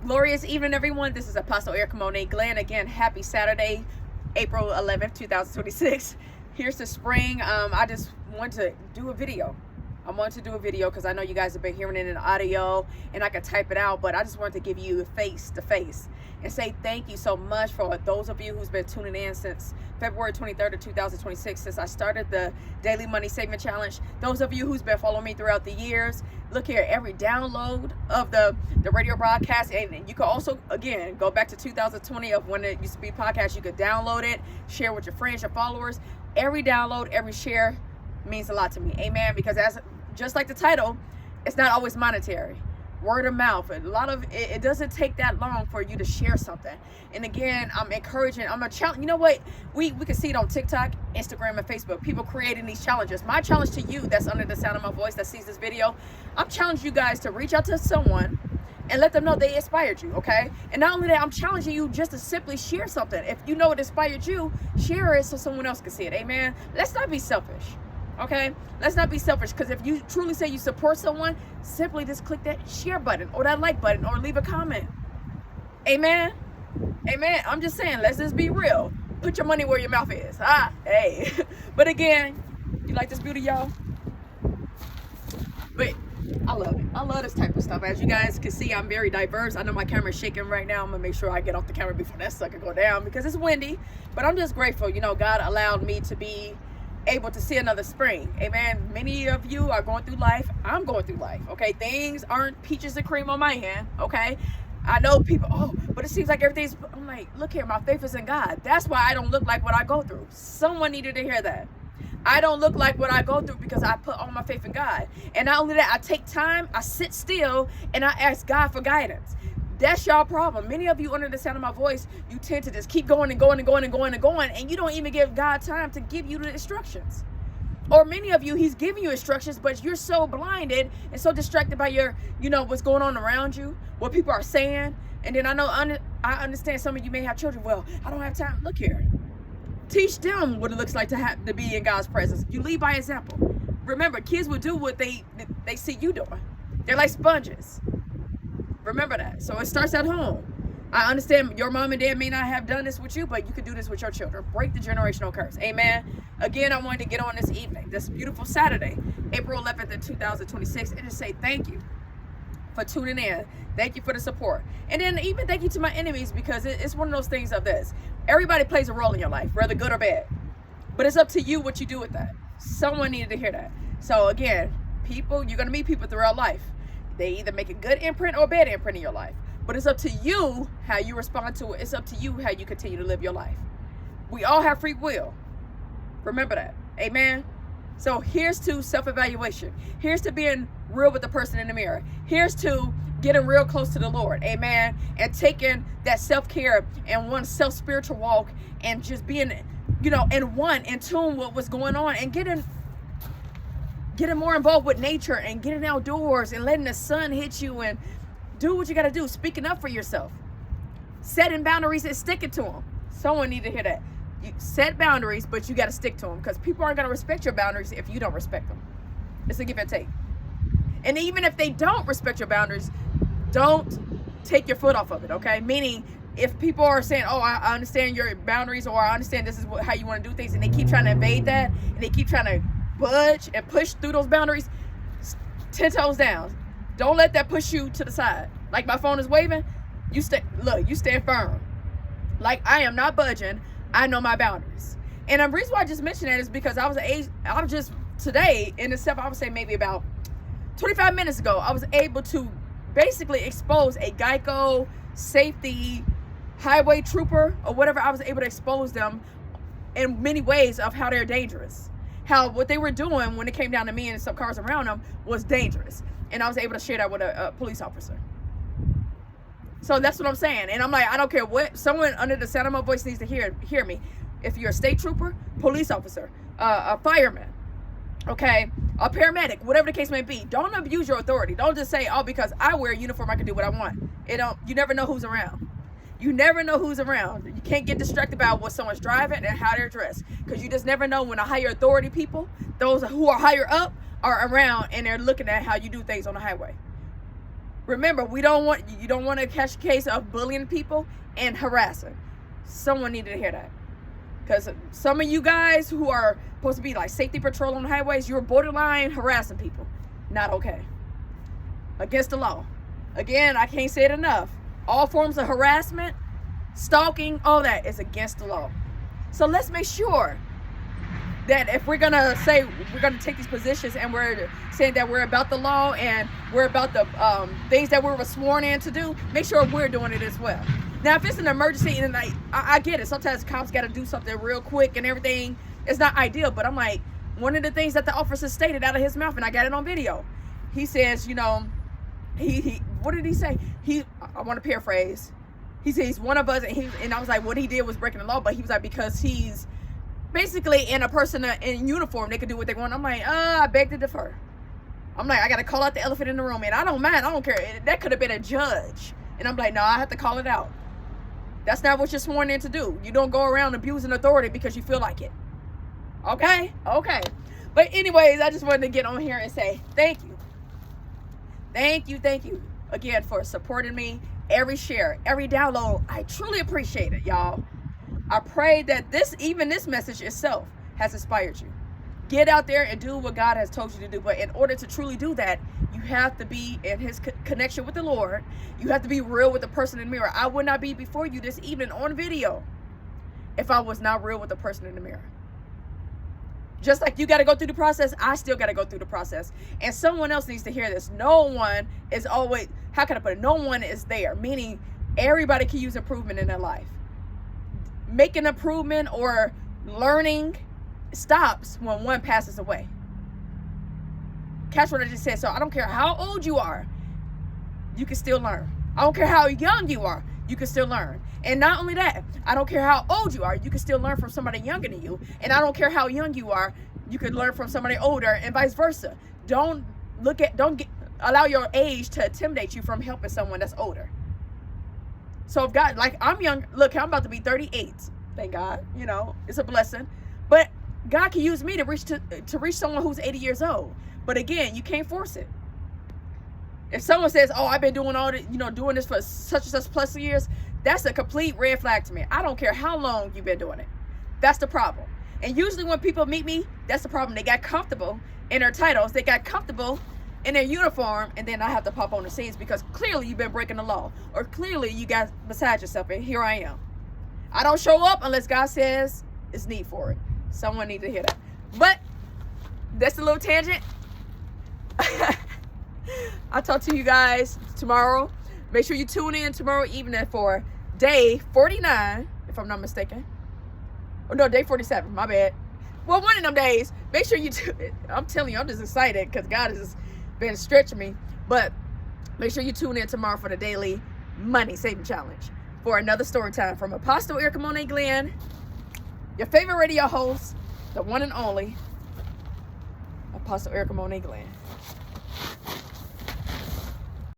Glorious evening, everyone. This is Apostle Erica Monet Glenn. Again, happy Saturday, April 11th, 2026. Here's the spring. I just want to do a video. I wanted to do a video because I know you guys have been hearing it in audio and I could type it out, but I just wanted to give you face to face and say thank you so much for those of you who's been tuning in since February 23rd of 2026, since I started the Daily Money Saving Challenge. Those of you who's been following me throughout the years, look here, every download of the radio broadcast, and you can also, again, go back to 2020 of when it used to be podcast. You could download it, share with your friends, your followers. Every download, every share means a lot to me. Amen. Because just like the title, it's not always monetary. Word of mouth. A lot of it doesn't take that long for you to share something. And again, I'm encouraging, I'm a challenge. You know what? We can see it on TikTok, Instagram, and Facebook. People creating these challenges. My challenge to you that's under the sound of my voice that sees this video, I'm challenging you guys to reach out to someone and let them know they inspired you, okay? And not only that, I'm challenging you just to simply share something. If you know it inspired you, share it so someone else can see it. Amen. Let's not be selfish. Okay, let's not be selfish, because if you truly say you support someone, simply just click that share button or that like button or leave a comment. Amen. Amen. I'm just saying, let's just be real. Put your money where your mouth is. Hey. But again, you like this beauty, y'all? But I love it. I love this type of stuff. As you guys can see, I'm very diverse. I know my camera's shaking right now. I'm gonna make sure I get off the camera before that sucker go down because it's windy. But I'm just grateful. You know, God allowed me to be able to see another spring. Amen. Many of you are going through life. I'm going through life. Okay, things aren't peaches and cream on my hand. Okay, I know people, but it seems like everything's, I'm like, look here, my faith is in God. That's why I don't look like what I go through. Someone needed to hear that. I don't look like what I go through because I put all my faith in God. And not only that, I take time, I sit still, and I ask God for guidance. That's y'all problem. Many of you under the sound of my voice, you tend to just keep going and going and going and going and going, and you don't even give God time to give you the instructions. Or many of you, he's giving you instructions, but you're so blinded and so distracted by your, what's going on around you, what people are saying. And then I understand some of you may have children. Well, I don't have time. Look here. Teach them what it looks like to be in God's presence. You lead by example. Remember, kids will do what they see you doing. They're like sponges. Remember that. So it starts at home. I understand your mom and dad may not have done this with you, but you can do this with your children. Break the generational curse. Amen. Again, I wanted to get on this evening, this beautiful Saturday, April 11th of 2026, and just say thank you for tuning in. Thank you for the support. And then even thank you to my enemies, because it's one of those things of this. Everybody plays a role in your life, whether good or bad. But it's up to you what you do with that. Someone needed to hear that. So again, people, you're going to meet people throughout life. They either make a good imprint or a bad imprint in your life. But it's up to you how you respond to it. It's up to you how you continue to live your life. We all have free will. Remember that. Amen. So here's to self-evaluation. Here's to being real with the person in the mirror. Here's to getting real close to the Lord. Amen. And taking that self-care and one self-spiritual walk and just being, in tune with what's going on, and getting more involved with nature and getting outdoors and letting the sun hit you and do what you got to do. Speaking up for yourself. Setting boundaries and sticking to them. Someone need to hear that. You set boundaries, but you got to stick to them, because people aren't going to respect your boundaries if you don't respect them. It's a give and take. And even if they don't respect your boundaries, don't take your foot off of it, okay? Meaning, if people are saying, I understand your boundaries, or I understand this is how you want to do things, and they keep trying to invade that, and they keep trying to budge and push through those boundaries, 10 toes down. Don't let that push you to the side. Like my phone is waving, you stand firm. Like, I am not budging. I know my boundaries. And the reason why I just mentioned that is because I was just today in itself, I would say maybe about 25 minutes ago, I was able to basically expose a Geico safety highway trooper or whatever. I was able to expose them in many ways of how they're dangerous. How what they were doing when it came down to me and some cars around them was dangerous. And I was able to share that with a police officer. So that's what I'm saying. And I'm like, I don't care what, someone under the sound of my voice needs to hear me. If you're a state trooper, police officer, a fireman, okay, a paramedic, whatever the case may be, don't abuse your authority. Don't just say, because I wear a uniform, I can do what I want. You never know who's around. You never know who's around. You can't get distracted by what someone's driving and how they're dressed, because you just never know when the higher authority people, those who are higher up, are around and they're looking at how you do things on the highway. Remember, you don't want to catch a case of bullying people and harassing. Someone needed to hear that. Because some of you guys who are supposed to be like safety patrol on the highways, you're borderline harassing people. Not okay. Against the law. Again, I can't say it enough. All forms of harassment, stalking, all that is against the law. So let's make sure that if we're going to say we're going to take these positions and we're saying that we're about the law and we're about the things that we were sworn in to do, make sure we're doing it as well. Now, if it's an emergency, and I get it. Sometimes cops got to do something real quick and everything. It's not ideal, but I'm like, one of the things that the officer stated out of his mouth, and I got it on video. He says, you know, he what did he say? I want to paraphrase. He says he's one of us, and I was like, what he did was breaking the law, but he was like, because he's basically in a person in uniform, they can do what they want. I'm like, I beg to differ. I'm like, I got to call out the elephant in the room, and I don't mind. I don't care. That could have been a judge. And I'm like, no, I have to call it out. That's not what you're sworn in to do. You don't go around abusing authority because you feel like it. Okay? Okay. But anyways, I just wanted to get on here and say thank you. Thank you again for supporting me. Every share, every download, I truly appreciate it, y'all. I pray that this message itself has inspired you. Get out there and do what God has told you to do. But in order to truly do that, you have to be in his connection with the Lord. You have to be real with the person in the mirror. I would not be before you this evening on video if I was not real with the person in the mirror. Just like you got to go through the process, I still got to go through the process. And someone else needs to hear this. No one is always, how can I put it? No one is there. Meaning everybody can use improvement in their life. Making improvement or learning stops when one passes away. Catch what I just said. So I don't care how old you are, you can still learn. I don't care how young you are, you can still learn. And not only that, I don't care how old you are, you can still learn from somebody younger than you. And I don't care how young you are, you can learn from somebody older, and vice versa. Don't allow your age to intimidate you from helping someone that's older. So if God, like I'm young, look, I'm about to be 38. Thank God, you know, it's a blessing. But God can use me to reach someone who's 80 years old. But again, you can't force it. If someone says, oh, I've been doing all this, doing this for such and such plus years, that's a complete red flag to me. I don't care how long you've been doing it. That's the problem. And usually when people meet me, that's the problem. They got comfortable in their titles. They got comfortable in their uniform, and then I have to pop on the scenes because clearly you've been breaking the law, or clearly you got beside yourself, and here I am. I don't show up unless God says it's need for it. Someone need to hear that. But that's a little tangent. I'll talk to you guys tomorrow. Make sure you tune in tomorrow evening for day 49, if I'm not mistaken. Oh no, day 47, my bad. Well, one of them days, make sure you I'm telling you, I'm just excited because God has been stretching me. But make sure you tune in tomorrow for the daily money saving challenge for another story time from Apostle Erica Monet Glenn, your favorite radio host, the one and only Apostle Erica Monet Glenn.